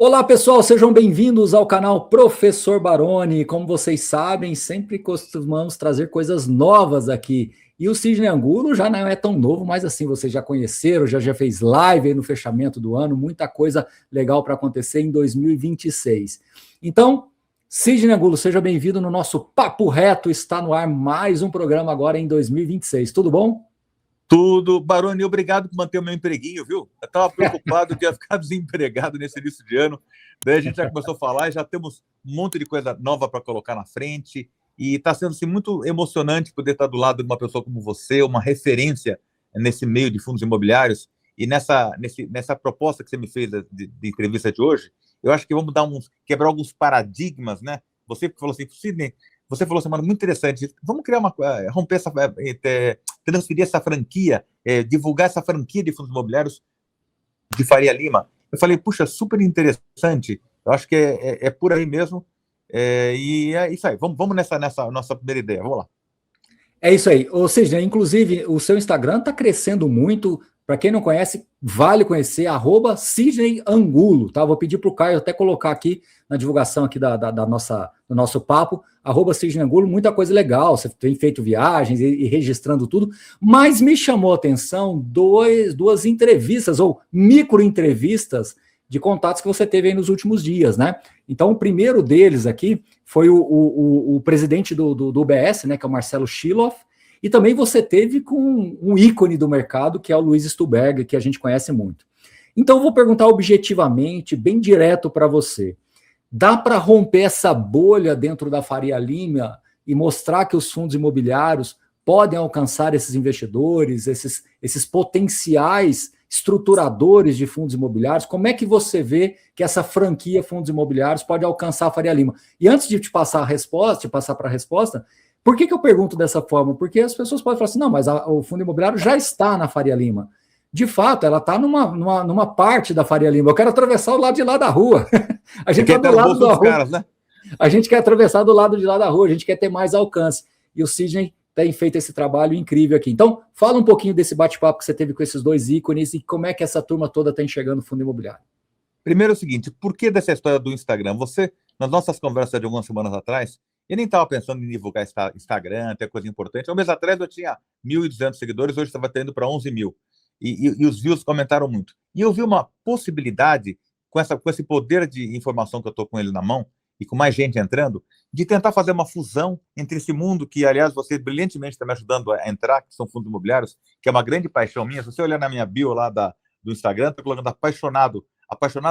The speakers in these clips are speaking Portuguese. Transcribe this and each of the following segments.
Olá, pessoal, sejam bem-vindos ao canal Professor Baroni. Como vocês sabem, sempre costumamos trazer coisas novas aqui. E o Sidney Angulo já não é tão novo, mas assim, vocês já conheceram, já fez live aí no fechamento do ano, muita coisa legal para acontecer em 2026. Então, Sidney Angulo, seja bem-vindo no nosso Papo Reto, está no ar mais um programa agora em 2026. Tudo bom? Tudo. Baroni, obrigado por manter o meu empreguinho, viu? Eu estava preocupado que ia ficar desempregado nesse início de ano. Daí a gente já começou a falar e já temos um monte de coisa nova para colocar na frente. E está sendo assim, muito emocionante poder estar do lado de uma pessoa como você, uma referência nesse meio de fundos imobiliários. E nessa proposta que você me fez de entrevista de hoje, eu acho que vamos quebrar alguns paradigmas, né? Você falou assim, Sidney, você falou semana muito interessante. Vamos criar romper transferir essa franquia, divulgar essa franquia de fundos imobiliários de Faria Lima. Eu falei, puxa, super interessante. Eu acho que é por aí mesmo. E é isso aí. Vamos nessa nossa primeira ideia. Vamos lá. É isso aí. Ou seja, inclusive, o seu Instagram está crescendo muito. Para quem não conhece, vale conhecer, @Sidney Angulo, tá? Vou pedir para o Caio até colocar aqui na divulgação aqui do nosso papo, @Sidney Angulo, muita coisa legal, você tem feito viagens e registrando tudo, mas me chamou a atenção duas entrevistas, ou micro-entrevistas, de contatos que você teve aí nos últimos dias, né? Então, o primeiro deles aqui foi o presidente do UBS, né, que é o Marcelo Schilloff, e também você teve com um ícone do mercado, que é o Luiz Stuberger, que a gente conhece muito. Então, eu vou perguntar objetivamente, bem direto para você. Dá para romper essa bolha dentro da Faria Lima e mostrar que os fundos imobiliários podem alcançar esses investidores, esses potenciais estruturadores de fundos imobiliários? Como é que você vê que essa franquia fundos imobiliários pode alcançar a Faria Lima? E antes de te passar para a resposta, por que eu pergunto dessa forma? Porque as pessoas podem falar assim, não, mas o fundo imobiliário já está na Faria Lima. De fato, ela está numa parte da Faria Lima. Eu quero atravessar o lado de lá da rua. A gente está do lado da rua. Caras, né? A gente quer atravessar do lado de lá da rua, a gente quer ter mais alcance. E o Sidney tem feito esse trabalho incrível aqui. Então, fala um pouquinho desse bate-papo que você teve com esses dois ícones e como é que essa turma toda está enxergando o fundo imobiliário. Primeiro é o seguinte, por que dessa história do Instagram? Você, nas nossas conversas de algumas semanas atrás, eu nem estava pensando em divulgar Instagram, até coisa importante. Um mês atrás eu tinha 1.200 seguidores, hoje estava tendo para 11 mil. E os views comentaram muito. E eu vi uma possibilidade, com esse poder de informação que eu estou com ele na mão, e com mais gente entrando, de tentar fazer uma fusão entre esse mundo que, aliás, você brilhantemente está me ajudando a entrar, que são fundos imobiliários, que é uma grande paixão minha. Se você olhar na minha bio lá do Instagram, está colocando apaixonado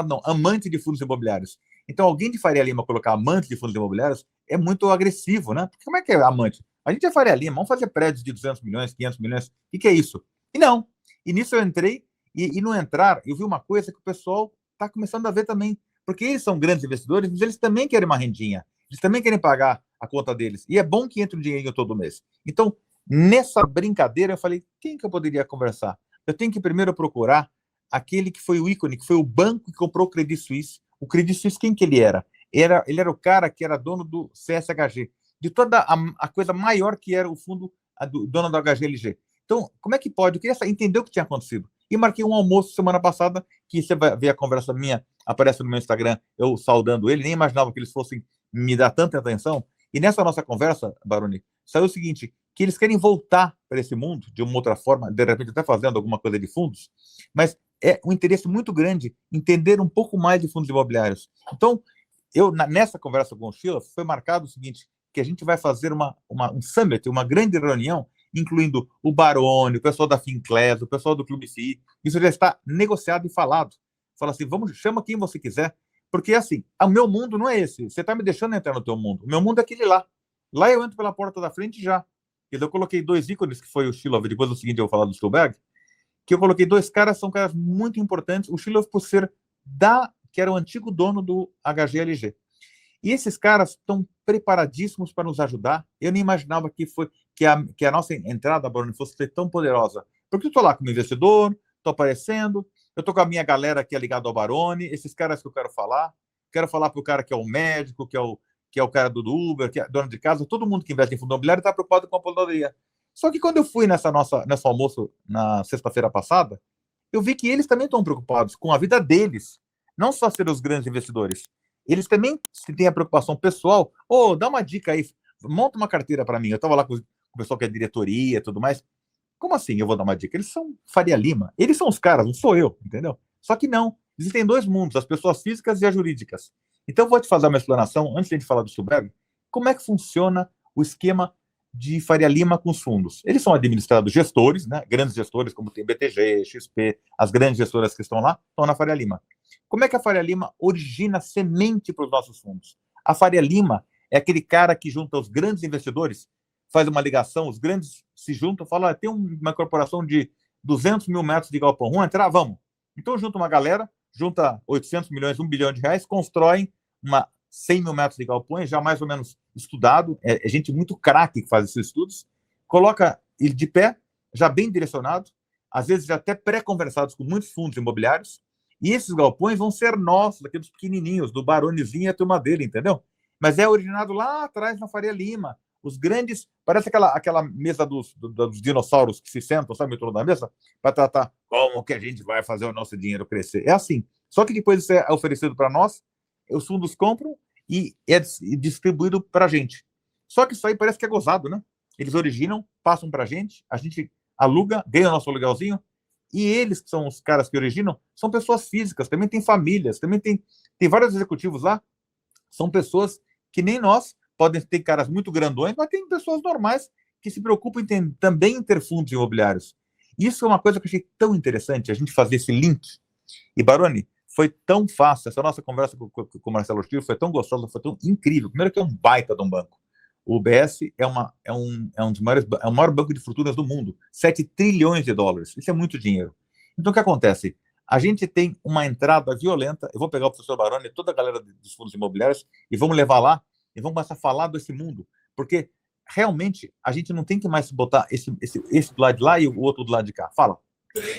não, amante de fundos imobiliários. Então, alguém de Faria Lima colocar amante de fundos imobiliários é muito agressivo, né? Porque como é que é amante? A gente é Faria Lima, vamos fazer prédios de 200 milhões, 500 milhões, o que é isso? E não. E nisso eu entrei, e no entrar, eu vi uma coisa que o pessoal está começando a ver também, porque eles são grandes investidores, mas eles também querem uma rendinha, eles também querem pagar a conta deles, e é bom que entre um dinheirinho todo mês. Então, nessa brincadeira, eu falei, quem que eu poderia conversar? Eu tenho que primeiro procurar aquele que foi o ícone, que foi o banco que comprou o Credit Suisse. O Credit Suisse, quem que ele era? Ele era o cara que era dono do CSHG, de toda a coisa maior que era o fundo dono do HGLG. Então, como é que pode? Eu queria entender o que tinha acontecido. E marquei um almoço semana passada, que você vai ver a conversa minha, aparece no meu Instagram, eu saudando ele, nem imaginava que eles fossem me dar tanta atenção. E nessa nossa conversa, Baroni, saiu o seguinte, que eles querem voltar para esse mundo de uma outra forma, de repente até fazendo alguma coisa de fundos, mas é um interesse muito grande entender um pouco mais de fundos imobiliários. Então, nessa conversa com o Sheila, foi marcado o seguinte, que a gente vai fazer um summit, uma grande reunião, incluindo o Baroni, o pessoal da Finclass, o pessoal do Clube FI. Isso já está negociado e falado. Fala assim, chama quem você quiser, porque assim, o meu mundo não é esse. Você está me deixando entrar no teu mundo. O meu mundo é aquele lá. Lá eu entro pela porta da frente já. Eu coloquei dois ícones, que foi o Sheila, depois do seguinte eu vou falar do Stuberg, que eu coloquei dois caras, são caras muito importantes. O Schilloff, por ser que era o antigo dono do HGLG. E esses caras estão preparadíssimos para nos ajudar. Eu nem imaginava que a nossa entrada, Baroni, fosse ser tão poderosa. Porque eu estou lá como investidor, estou aparecendo, eu estou com a minha galera que é ligada ao Baroni, esses caras que eu quero falar para o cara que é o médico, que é o cara do Uber, que é dono de casa, todo mundo que investe em fundo imobiliário está preocupado com a aposentadoria. Só que quando eu fui nesse almoço na sexta-feira passada, eu vi que eles também estão preocupados com a vida deles. não só ser os grandes investidores, eles também têm a preocupação pessoal. Dá uma dica aí, monta uma carteira para mim. Eu estava lá com o pessoal que é diretoria e tudo mais. Como assim eu vou dar uma dica? Eles são Faria Lima. Eles são os caras, não sou eu, entendeu? Só que não. Existem dois mundos, as pessoas físicas e as jurídicas. Então, eu vou te fazer uma explanação, antes de a gente falar do Sulberg, como é que funciona o esquema de Faria Lima com os fundos. Eles são administrados gestores, né? Grandes gestores, como tem BTG, XP, as grandes gestoras que estão lá, estão na Faria Lima. Como é que a Faria Lima origina semente para os nossos fundos? A Faria Lima é aquele cara que junta os grandes investidores, faz uma ligação, os grandes se juntam, falam, tem uma corporação de 200 mil metros de galpão, vamos entrar? Vamos. Então junta uma galera, junta 800 milhões, 1 bilhão de reais, constroem 100 mil metros de galpões, já mais ou menos estudado, é gente muito craque que faz esses estudos, coloca ele de pé, já bem direcionado, às vezes já até pré-conversados com muitos fundos imobiliários, e esses galpões vão ser nossos, aqueles pequenininhos, do Baronezinho e a turma dele, entendeu? Mas é originado lá atrás na Faria Lima, os grandes, parece aquela mesa dos dinossauros que se sentam, sabe, em torno da mesa, para tratar como que a gente vai fazer o nosso dinheiro crescer. É assim. Só que depois isso é oferecido para nós, os fundos compram e é distribuído para a gente. Só que isso aí parece que é gozado, né? Eles originam, passam para a gente aluga, ganha o nosso aluguelzinho, e eles, que são os caras que originam, são pessoas físicas, também tem famílias, também tem vários executivos lá, são pessoas que nem nós, podem ter caras muito grandões, mas tem pessoas normais que se preocupam também em ter fundos imobiliários. Isso é uma coisa que eu achei tão interessante, a gente fazer esse link. E, Baroni, foi tão fácil, essa nossa conversa com o Marcelo Stier foi tão gostosa, foi tão incrível. Primeiro que é um baita de um banco. O UBS é o maior banco de fortunas do mundo, 7 trilhões de dólares. Isso é muito dinheiro. Então, o que acontece? A gente tem uma entrada violenta, eu vou pegar o professor Baroni e toda a galera dos fundos imobiliários e vamos levar lá e vamos começar a falar desse mundo, porque realmente a gente não tem que mais botar esse do lado de lá e o outro do lado de cá. Fala.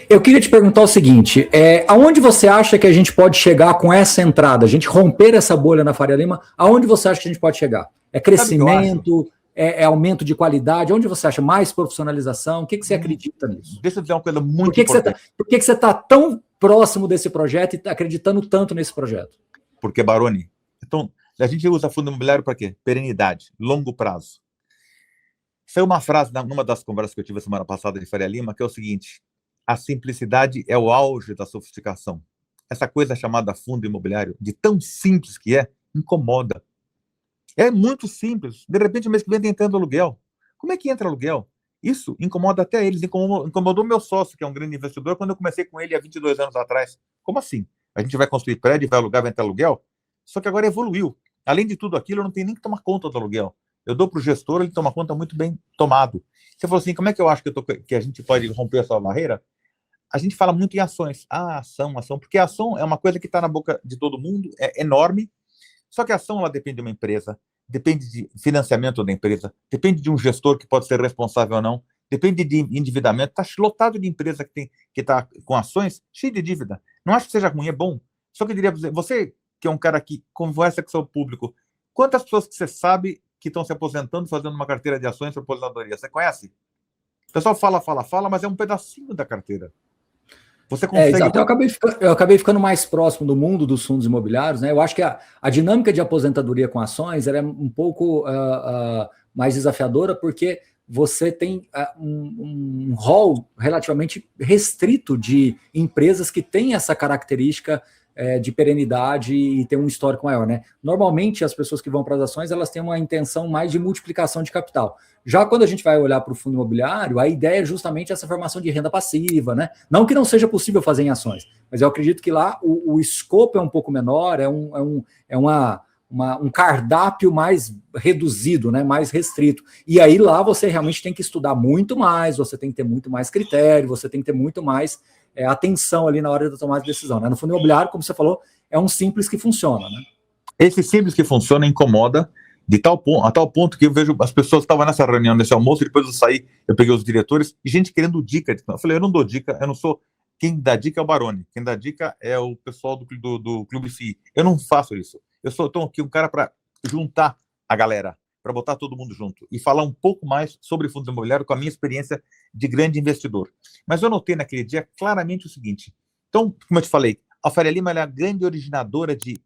Eu queria te perguntar o seguinte, aonde você acha que a gente pode chegar com essa entrada? A gente romper essa bolha na Faria Lima, aonde você acha que a gente pode chegar? É crescimento, é aumento de qualidade? Onde você acha mais profissionalização? O que você acredita nisso? Deixa eu dizer uma coisa muito importante. Por que você está tão próximo desse projeto e tá acreditando tanto nesse projeto? Porque, Baroni, então, a gente usa fundo imobiliário para quê? Perenidade, longo prazo. Saiu uma frase numa das conversas que eu tive a semana passada de Faria Lima, que é o seguinte: a simplicidade é o auge da sofisticação. Essa coisa chamada fundo imobiliário, de tão simples que incomoda. É muito simples. De repente, o mês que vem tem entrando aluguel. Como é que entra aluguel? Isso incomoda até eles. Incomodou meu sócio, que é um grande investidor, quando eu comecei com ele há 22 anos atrás. Como assim? A gente vai construir prédio, vai alugar, vai entrar aluguel? Só que agora evoluiu. Além de tudo aquilo, eu não tenho nem que tomar conta do aluguel. Eu dou para o gestor, ele toma conta muito bem tomado. Você falou assim, como é que eu acho que a gente pode romper essa barreira? A gente fala muito em ações. Ação, porque a ação é uma coisa que está na boca de todo mundo, é enorme, só que a ação ela depende de uma empresa, depende de financiamento da empresa, depende de um gestor que pode ser responsável ou não, depende de endividamento. Está lotado de empresa que está com ações cheio de dívida. Não acho que seja ruim, é bom. Só que eu diria para você que é um cara que conversa com o seu público, quantas pessoas que você sabe que estão se aposentando fazendo uma carteira de ações para aposentadoria? Você conhece? O pessoal fala, mas é um pedacinho da carteira. Você consegue... exato. Eu acabei ficando mais próximo do mundo dos fundos imobiliários, né? Eu acho que a dinâmica de aposentadoria com ações ela é um pouco mais desafiadora, porque você tem um rol relativamente restrito de empresas que têm essa característica de perenidade e tem um histórico maior, né? Normalmente, as pessoas que vão para as ações, elas têm uma intenção mais de multiplicação de capital. Já quando a gente vai olhar para o fundo imobiliário, a ideia é justamente essa formação de renda passiva, né? Não que não seja possível fazer em ações, mas eu acredito que lá o escopo é um pouco menor, é um cardápio mais reduzido, né? Mais restrito. E aí lá você realmente tem que estudar muito mais, você tem que ter muito mais critério, você tem que ter muito mais atenção ali na hora de tomar a decisão, né? No fundo imobiliário, como você falou, é um simples que funciona, né? Esse simples que funciona incomoda a tal ponto que eu vejo as pessoas estavam nessa reunião, nesse almoço, e depois eu saí, eu peguei os diretores, e gente querendo dica. Eu falei, eu não dou dica, eu não sou... Quem dá dica é o Baroni, quem dá dica é o pessoal do Clube FI. Eu não faço isso. Eu estou aqui um cara para juntar a galera, para botar todo mundo junto e falar um pouco mais sobre fundos imobiliários com a minha experiência de grande investidor. Mas eu notei naquele dia claramente o seguinte. Então, como eu te falei, A Faria Lima é a grande originadora de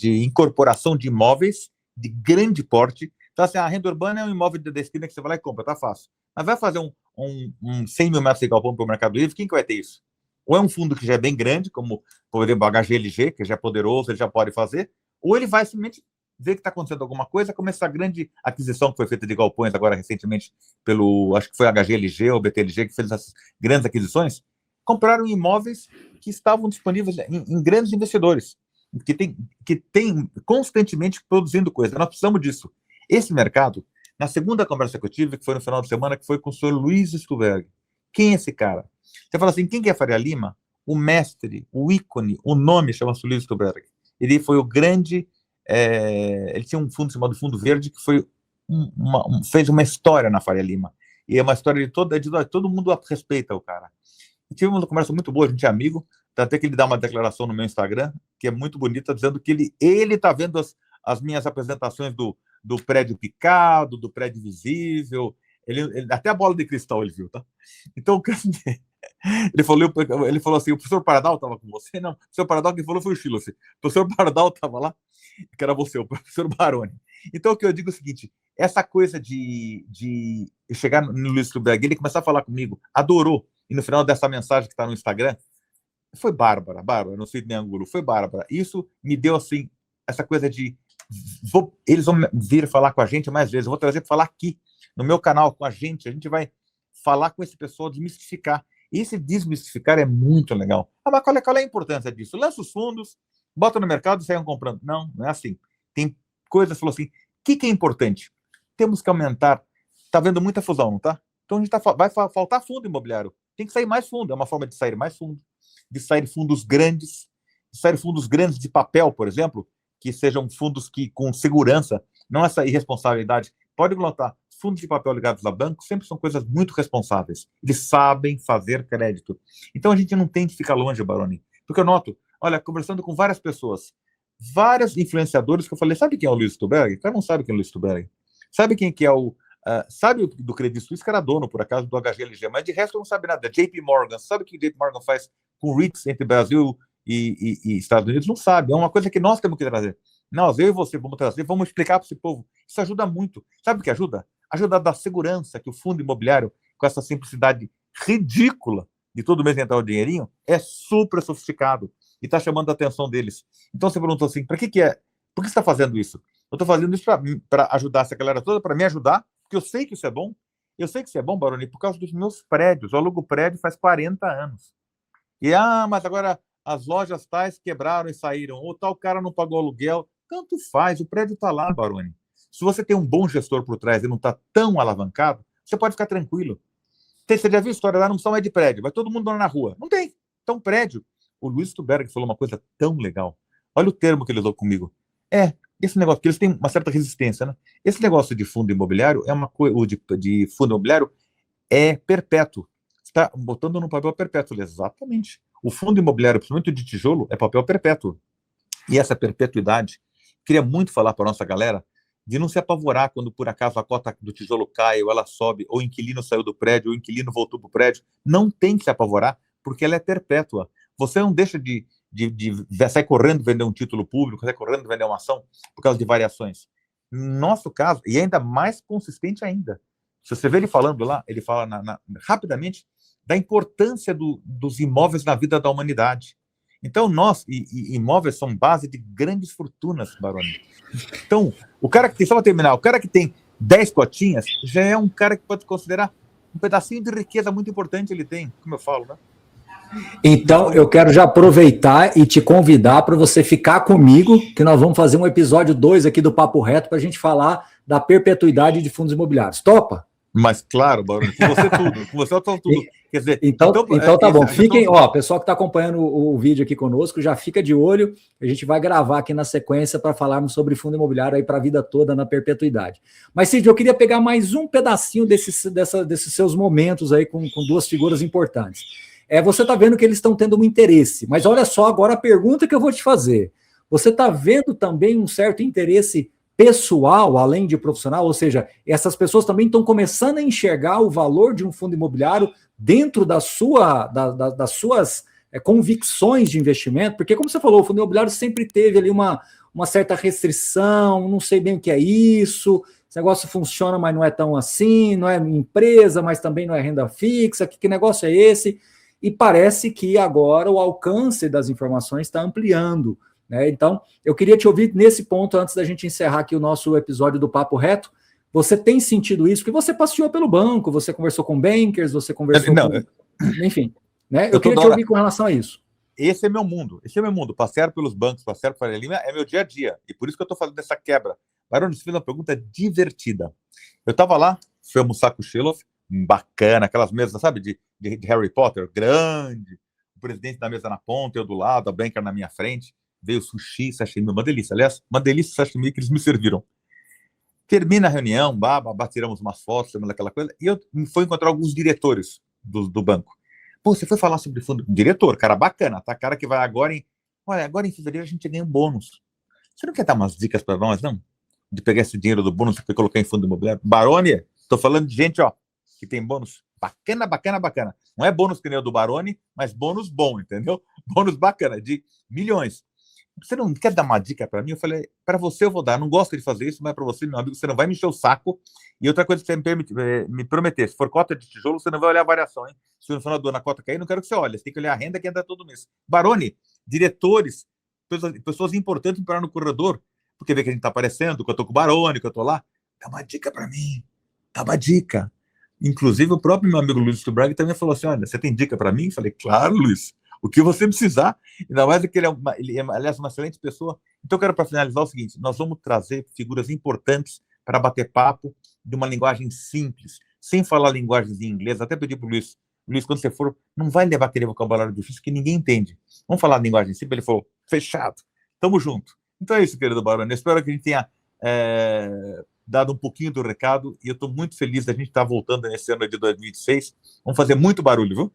incorporação de imóveis de grande porte. Então, assim, a renda urbana é um imóvel da esquina que você vai lá e compra, tá fácil. Mas vai fazer um 100 mil metros de galpão para o Mercado Livre, quem que vai ter isso? Ou é um fundo que já é bem grande, como, por exemplo, o HGLG, que já é poderoso, ele já pode fazer, ou ele vai simplesmente ver que está acontecendo alguma coisa, como essa grande aquisição que foi feita de galpões agora recentemente pelo, acho que foi a HGLG ou BTLG que fez essas grandes aquisições, compraram imóveis que estavam disponíveis em grandes investidores, que tem constantemente produzindo coisa. Nós precisamos disso. Esse mercado, na segunda conversa que eu tive, que foi no final de semana, que foi com o senhor Luiz Stuberg. Quem é esse cara? Você fala assim, quem que é Faria Lima? O mestre, o ícone, o nome chama-se Luiz Stuberg. Ele foi o grande... ele tinha um fundo chamado Fundo Verde, que foi fez uma história na Faria Lima. E é uma história de todo mundo respeita o cara. E tive uma conversa muito boa, a gente é amigo, até que ele dá uma declaração no meu Instagram, que é muito bonita, dizendo que ele está vendo as minhas apresentações do prédio picado, do prédio visível, ele até a bola de cristal ele viu, tá? Então, ele falou assim, o professor Pardal estava com você? Não, o professor Pardal quem falou foi o Chilo. Assim. O professor Pardal estava lá, que era você, o professor Baroni. Então, o que eu digo é o seguinte, essa coisa de chegar no Luiz Stuberg, ele começar a falar comigo, adorou, e no final dessa mensagem que está no Instagram, foi Bárbara, no Sidney Angulo, foi Bárbara. Isso me deu, assim, essa coisa de eles vão vir falar com a gente mais vezes, eu vou trazer para falar aqui, no meu canal, com a gente vai falar com esse pessoal, desmistificar. E esse desmistificar é muito legal. Mas qual é a importância disso? Lança os fundos, bota no mercado e saiam comprando. Não é assim. Tem coisas, falou assim, o que é importante? Temos que aumentar, está vendo muita fusão, não está? Então a gente vai faltar fundo imobiliário. Tem que sair mais fundo, é uma forma de sair mais fundo, de sair fundos grandes, de papel, por exemplo, que sejam fundos que com segurança, não essa irresponsabilidade. Pode notar, fundos de papel ligados a banco sempre são coisas muito responsáveis. Eles sabem fazer crédito. Então a gente não tem que ficar longe, Baroni. Porque eu noto, olha, conversando com várias pessoas, vários influenciadores que eu falei, sabe quem é o Luiz Stuberg? O cara não sabe quem é o Luiz Stuberg. Sabe quem que é o... sabe do Credit Suisse, que era dono, por acaso, do HGLG, mas de resto não sabe nada. JP Morgan, sabe o que o JP Morgan faz com REITs entre Brasil e Estados Unidos? Não sabe. É uma coisa que nós temos que trazer. Nós, eu e você, vamos trazer, vamos explicar para esse povo. Isso ajuda muito. Sabe o que ajuda? Ajuda a dar segurança que o fundo imobiliário, com essa simplicidade ridícula de todo mês entrar o dinheirinho, é super sofisticado e está chamando a atenção deles. Então você perguntou assim, para que é? Por que você está fazendo isso? Eu estou fazendo isso para ajudar essa galera toda, para me ajudar, porque eu sei que isso é bom. Eu sei que isso é bom, Baroni, por causa dos meus prédios. Eu alugo prédio faz 40 anos. E, mas agora as lojas tais quebraram e saíram, ou tal cara não pagou aluguel. Tanto faz, o prédio está lá, Baroni. Se você tem um bom gestor por trás e não está tão alavancado, você pode ficar tranquilo. Você já viu a história lá, não são mais de prédio, vai todo mundo na rua. Não tem. Então, prédio. O Luiz Stuberg falou uma coisa tão legal. Olha o termo que ele usou comigo. Esse negócio, porque eles têm uma certa resistência, né? Esse negócio de fundo imobiliário é uma coisa, de fundo imobiliário é perpétuo. Você está botando no papel perpétuo. Exatamente. O fundo imobiliário, principalmente de tijolo, é papel perpétuo. E essa perpetuidade, queria muito falar para a nossa galera de não se apavorar quando, por acaso, a cota do tijolo cai ou ela sobe, ou o inquilino saiu do prédio, ou o inquilino voltou para o prédio. Não tem que se apavorar, porque ela é perpétua. Você não deixa de sair correndo vender um título público, sair correndo vender uma ação por causa de variações. No nosso caso, e ainda mais consistente ainda, se você vê ele falando lá, ele fala rapidamente da importância dos imóveis na vida da humanidade. Então, imóveis são base de grandes fortunas, Baroni. Então, o cara que tem, só para terminar, o cara que tem 10 cotinhas, já é um cara que pode considerar um pedacinho de riqueza muito importante ele tem, como eu falo, né? Então, eu quero já aproveitar e te convidar para você ficar comigo, que nós vamos fazer um episódio 2 aqui do Papo Reto para a gente falar da perpetuidade de fundos imobiliários. Topa? Mas claro, Baroni, com você tudo. Com você tudo. Quer dizer, então tá bom. Fiquem, pessoal que está acompanhando o vídeo aqui conosco, já fica de olho. A gente vai gravar aqui na sequência para falarmos sobre fundo imobiliário aí para a vida toda na perpetuidade. Mas, Cid, eu queria pegar mais um pedacinho desses seus momentos aí com duas figuras importantes. Você está vendo que eles estão tendo um interesse, mas olha só agora a pergunta que eu vou te fazer. Você está vendo também um certo interesse pessoal, além de profissional? Ou seja, essas pessoas também estão começando a enxergar o valor de um fundo imobiliário dentro das suas convicções de investimento, porque, como você falou, o fundo imobiliário sempre teve ali uma certa restrição, não sei bem o que é isso, esse negócio funciona, mas não é tão assim, não é empresa, mas também não é renda fixa, que negócio é esse? E parece que agora o alcance das informações está ampliando, né? Então, eu queria te ouvir nesse ponto, antes da gente encerrar aqui o nosso episódio do Papo Reto. Você tem sentido isso? Porque você passeou pelo banco, você conversou com bankers, você conversou enfim, né? Eu queria te ouvir com relação a isso. Esse é meu mundo, passear pelos bancos, passear por Faria Lima é meu dia a dia, e por isso que eu estou fazendo essa quebra. Baroni, você fez uma pergunta divertida. Eu estava lá, fui almoçar com o Sheloff, bacana, aquelas mesas, sabe, de Harry Potter, grande, o presidente da mesa na ponta, eu do lado, a banker na minha frente, veio sushi, sashimi, uma delícia, aliás, uma delícia sashimi que eles me serviram. Termina a reunião, tiramos umas fotos, aquela coisa, e eu fui encontrar alguns diretores do banco. Pô, você foi falar sobre fundo... Diretor, cara bacana, tá? Cara que vai agora em... Olha, agora em fevereiro a gente ganha um bônus. Você não quer dar umas dicas para nós, não? De pegar esse dinheiro do bônus e colocar em fundo imobiliário? Baroni, tô falando de gente, ó, que tem bônus bacana, bacana, bacana. Não é bônus que nem o do Baroni, mas bônus bom, entendeu? Bônus bacana, de milhões. Você não quer dar uma dica para mim? Eu falei, para você eu vou dar. Não gosto de fazer isso, mas para você, meu amigo, você não vai me encher o saco. E outra coisa que você me prometer, se for cota de tijolo, você não vai olhar a variação, hein? Se no final do ano a cota cair, não quero que você olhe. Você tem que olhar a renda que entra todo mês. Baroni, diretores, pessoas importantes para no corredor, porque vê que a gente está aparecendo, que eu estou com o Baroni, que eu estou lá. Dá uma dica para mim. Dá uma dica. Inclusive, o próprio meu amigo Luiz Stubrag também falou assim, olha, você tem dica para mim? Eu falei, claro, Luiz. O que você precisar, ainda mais que ele é, aliás, uma excelente pessoa. Então, eu quero, para finalizar, o seguinte, nós vamos trazer figuras importantes para bater papo de uma linguagem simples, sem falar linguagens em inglês. Até pedi para o Luiz, quando você for, não vai levar aquele vocabulário difícil que ninguém entende. Vamos falar linguagem simples? Ele falou, fechado, tamo junto. Então é isso, querido Baroni. Eu espero que a gente tenha dado um pouquinho do recado, e eu estou muito feliz da gente estar voltando nesse ano de 2026. Vamos fazer muito barulho, viu?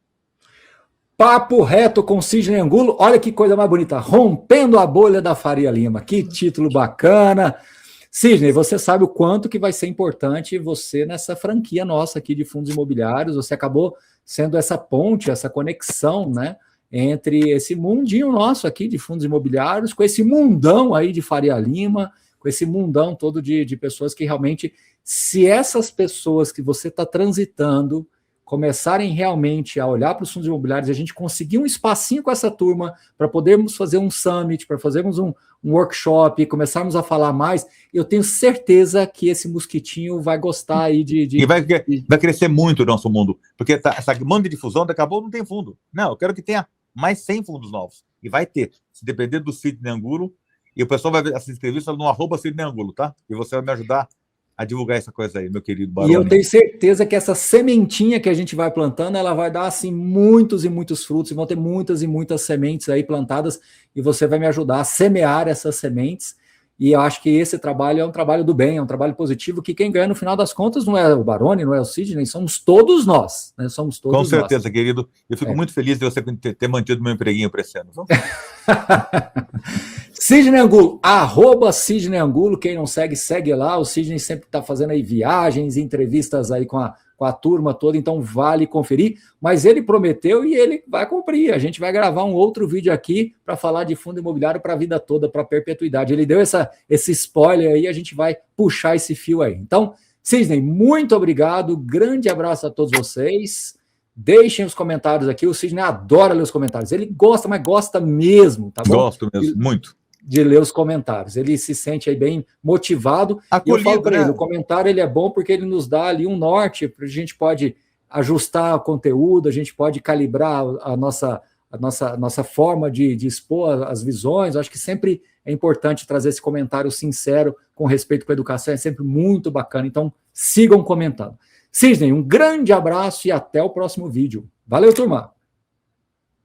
Papo Reto com Sidney Angulo. Olha que coisa mais bonita. Rompendo a bolha da Faria Lima. Que título bacana. Sidney, você sabe o quanto que vai ser importante você nessa franquia nossa aqui de fundos imobiliários. Você acabou sendo essa ponte, essa conexão, né, entre esse mundinho nosso aqui de fundos imobiliários, com esse mundão aí de Faria Lima, com esse mundão todo de pessoas que realmente, se essas pessoas que você está transitando começarem realmente a olhar para os fundos imobiliários, a gente conseguir um espacinho com essa turma para podermos fazer um summit, para fazermos um workshop, começarmos a falar mais, eu tenho certeza que esse mosquitinho vai gostar aí E vai crescer muito o nosso mundo, porque essa monte de difusão acabou, não tem fundo. Não, eu quero que tenha mais 100 fundos novos, e vai ter, se depender do Sidney Angulo, e o pessoal vai ver essa entrevista no @Sidney Angulo, tá? E você vai me ajudar a divulgar essa coisa aí, meu querido Baroni. E eu tenho certeza que essa sementinha que a gente vai plantando, ela vai dar, assim, muitos e muitos frutos, e vão ter muitas e muitas sementes aí plantadas, e você vai me ajudar a semear essas sementes, e eu acho que esse trabalho é um trabalho do bem, é um trabalho positivo, que quem ganha no final das contas não é o Baroni, não é o Sidney, somos todos nós, né? Somos todos nós. Com certeza, querido. Eu fico muito feliz de você ter mantido meu empreguinho para esse ano. Sidney Angulo, @Sidney Angulo, quem não segue, segue lá. O Sidney sempre está fazendo aí viagens, entrevistas aí com a turma toda, então vale conferir, mas ele prometeu e ele vai cumprir. A gente vai gravar um outro vídeo aqui para falar de fundo imobiliário para a vida toda, para perpetuidade. Ele deu esse spoiler aí, a gente vai puxar esse fio aí. Então, Sidney, muito obrigado, grande abraço a todos vocês. Deixem os comentários aqui, o Sidney adora ler os comentários, ele gosta, mas gosta mesmo, tá bom? Gosto mesmo, muito. De ler os comentários, ele se sente aí bem motivado, e eu falo para ele, o comentário ele é bom porque ele nos dá ali um norte, a gente pode ajustar o conteúdo, a gente pode calibrar a nossa forma de expor as visões. Eu acho que sempre é importante trazer esse comentário sincero, com respeito com a educação, é sempre muito bacana, então sigam comentando. Sidney, um grande abraço e até o próximo vídeo. Valeu, turma!